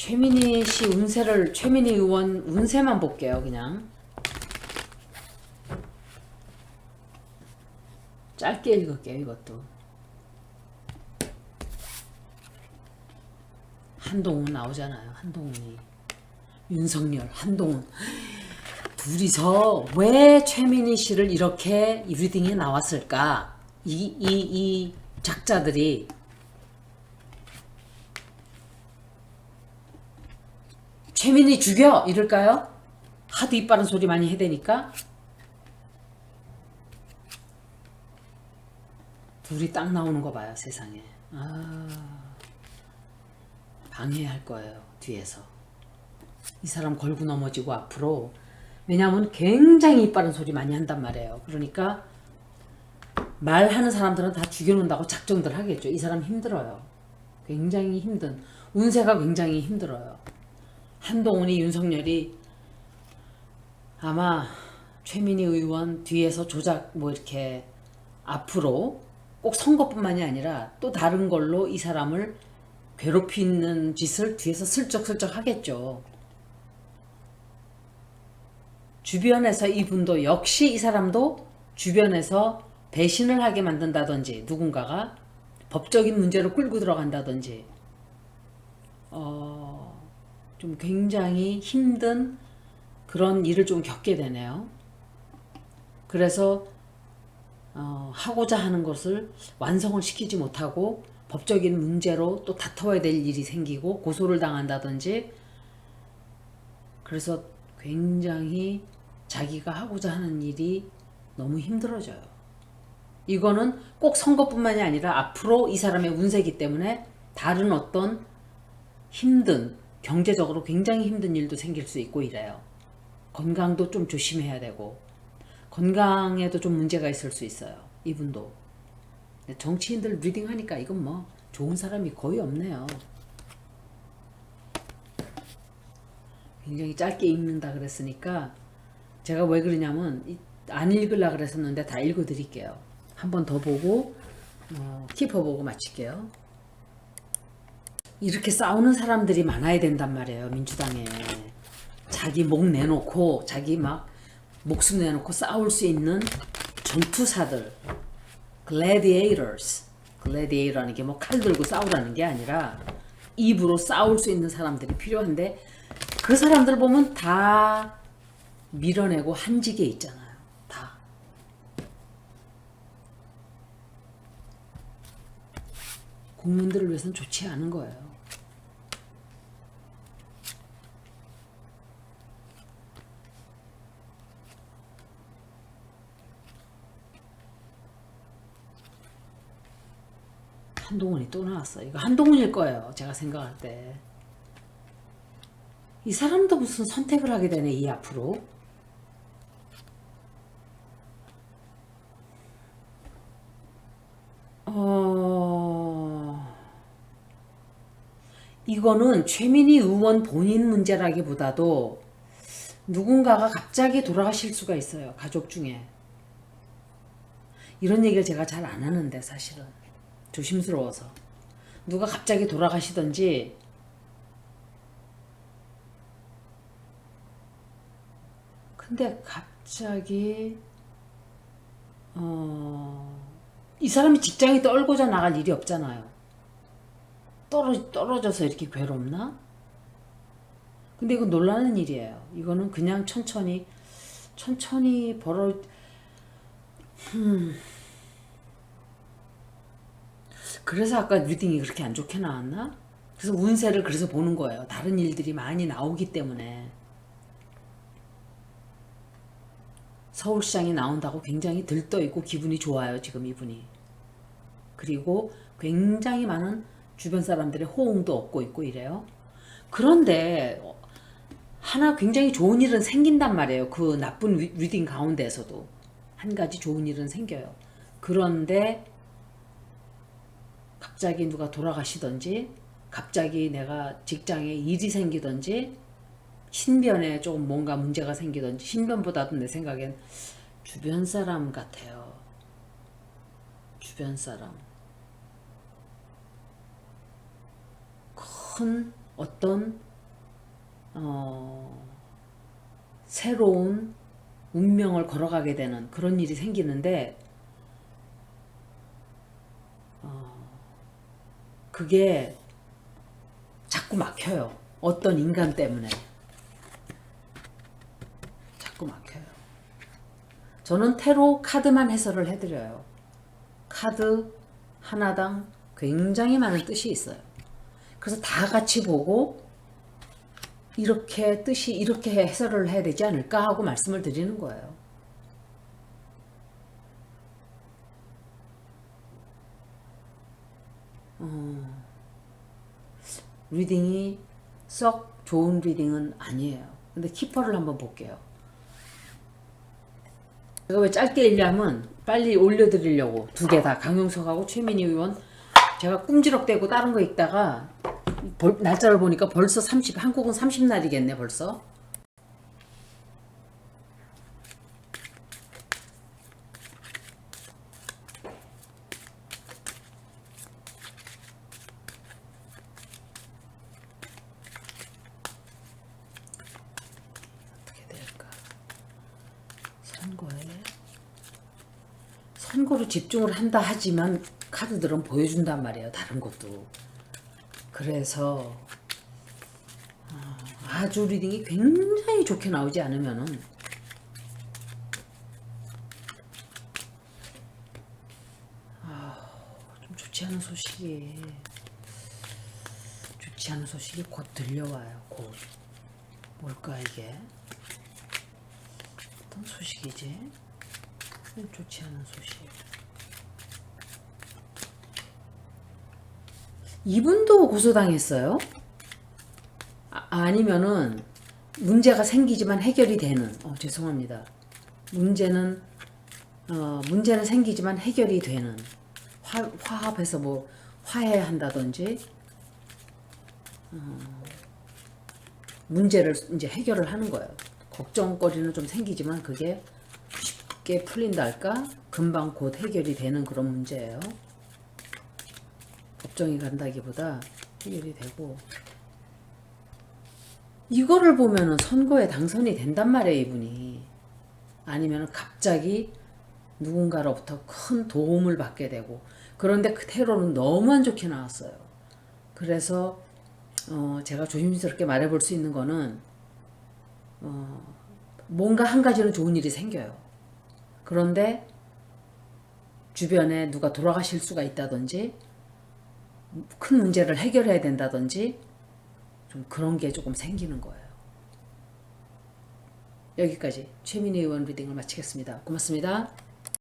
최민희 씨 운세를, 최민희 의원 운세만 볼게요. 그냥 짧게 읽을게요. 이것도 한동훈 나오잖아요. 한동훈이, 윤석열, 한동훈 둘이서 왜 최민희 씨를 이렇게 리딩에 나왔을까? 이 작자들이 최민희 죽여 이럴까요? 하도 이빠른 소리 많이 해대니까 둘이 딱 나오는 거 봐요. 세상에. 방해할 거예요. 뒤에서 이 사람 걸고 넘어지고 앞으로. 왜냐하면 굉장히 이빠른 소리 많이 한단 말이에요. 그러니까 말하는 사람들은 다 죽여놓는다고 작정들 하겠죠. 이 사람 힘들어요. 굉장히 힘든, 운세가 굉장히 힘들어요. 한동훈이, 윤석열이 아마 최민희 의원 뒤에서 조작 뭐 이렇게 앞으로 꼭 선거뿐만이 아니라 또 다른 걸로 이 사람을 괴롭히는 짓을 뒤에서 슬쩍슬쩍 하겠죠. 주변에서 이분도 역시 이 사람도 주변에서 배신을 하게 만든다든지, 누군가가 법적인 문제로 끌고 들어간다든지, 좀 굉장히 힘든 그런 일을 좀 겪게 되네요. 그래서 하고자 하는 것을 완성을 시키지 못하고 법적인 문제로 또 다퉈야 될 일이 생기고 고소를 당한다든지, 그래서 굉장히 자기가 하고자 하는 일이 너무 힘들어져요. 이거는 꼭 선거뿐만이 아니라 앞으로 이 사람의 운세이기 때문에 다른 어떤 힘든, 경제적으로 굉장히 힘든 일도 생길 수 있고 이래요. 건강도 좀 조심해야 되고, 건강에도 좀 문제가 있을 수 있어요. 이분도. 정치인들 리딩하니까 이건 뭐 좋은 사람이 거의 없네요. 굉장히 짧게 읽는다 그랬으니까 제가 왜 그러냐면 안 읽으려고 그랬었는데 다 읽어드릴게요. 한 번 더 보고 키퍼 보고 마칠게요. 이렇게 싸우는 사람들이 많아야 된단 말이에요. 민주당에. 자기 목 내놓고 자기 막 목숨 내놓고 싸울 수 있는 전투사들, gladiators. gladiator라는 게 뭐 칼 들고 싸우라는 게 아니라 입으로 싸울 수 있는 사람들이 필요한데, 그 사람들 보면 다 밀어내고 한직에 있잖아요. 다. 국민들을 위해서는 좋지 않은 거예요. 한동훈이 또 나왔어. 이거 한동훈일 거예요. 제가 생각할 때. 이 사람도 무슨 선택을 하게 되네, 이 앞으로. 이거는 최민희 의원 본인 문제라기보다도 누군가가 갑자기 돌아가실 수가 있어요. 가족 중에. 이런 얘기를 제가 잘 안 하는데 사실은 조심스러워서. 누가 갑자기 돌아가시던지, 근데 갑자기 이 사람이 직장이 떨고자 나갈 일이 없잖아요. 떨어져서 이렇게 괴롭나? 근데 이건 놀라는 일이에요. 이거는 그냥 천천히 그래서 아까 리딩이 그렇게 안 좋게 나왔나? 그래서 운세를 그래서 보는 거예요. 다른 일들이 많이 나오기 때문에. 서울시장이 나온다고 굉장히 들떠있고 기분이 좋아요. 지금 이분이. 그리고 굉장히 많은 주변 사람들의 호응도 얻고 있고 이래요. 그런데 하나 굉장히 좋은 일은 생긴단 말이에요. 그 나쁜 리딩 가운데에서도 한 가지 좋은 일은 생겨요. 그런데 갑자기 누가 돌아가시던지, 갑자기 내가 직장에 일이 생기던지, 신변에 조금 뭔가 문제가 생기던지, 신변보다도 내 생각엔 주변 사람 같아요. 주변 사람. 큰 어떤 새로운 운명을 걸어가게 되는 그런 일이 생기는데 그게 자꾸 막혀요. 어떤 인간 때문에 자꾸 막혀요. 저는 테로 카드만 해설을 해드려요. 카드 하나당 굉장히 많은 뜻이 있어요. 그래서 다 같이 보고 이렇게 뜻이 이렇게 해설을 해야 되지 않을까 하고 말씀을 드리는 거예요. 리딩이 썩 좋은 리딩은 아니에요. 근데 키퍼를 한번 볼게요. 제가 왜 짧게 읽냐면 빨리 올려드리려고 두 개 다 강용석하고 최민희 의원 제가 꿈지럭대고 다른 거 읽다가 날짜를 보니까 벌써 30, 한국은 30날이겠네 벌써. 어떻게 될까? 선거로 집중을 한다 하지만 카드들은 보여준단 말이에요. 다른 것도. 그래서 아주 리딩이 굉장히 좋게 나오지 않으면은 좀 좋지 않은 소식이 곧 들려와요. 곧. 뭘까 이게? 어떤 소식이지? 좋지 않은 소식. 이분도 고소당했어요? 아니면은 문제가 생기지만 해결이 되는. 죄송합니다. 문제는 생기지만 해결이 되는. 화합해서 뭐 화해한다든지 문제를 이제 해결을 하는 거예요. 걱정거리는 좀 생기지만 그게 쉽게 풀린다 할까? 금방 곧 해결이 되는 그런 문제예요. 걱정이 간다기보다 해결이 되고 이거를 보면은 선거에 당선이 된단 말이에요, 이분이. 아니면 갑자기 누군가로부터 큰 도움을 받게 되고. 그런데 그 테러는 너무 안 좋게 나왔어요. 그래서 제가 조심스럽게 말해볼 수 있는 거는 뭔가 한 가지는 좋은 일이 생겨요. 그런데 주변에 누가 돌아가실 수가 있다든지 큰 문제를 해결해야 된다든지 좀 그런 게 조금 생기는 거예요. 여기까지 최민희 의원 리딩을 마치겠습니다. 고맙습니다.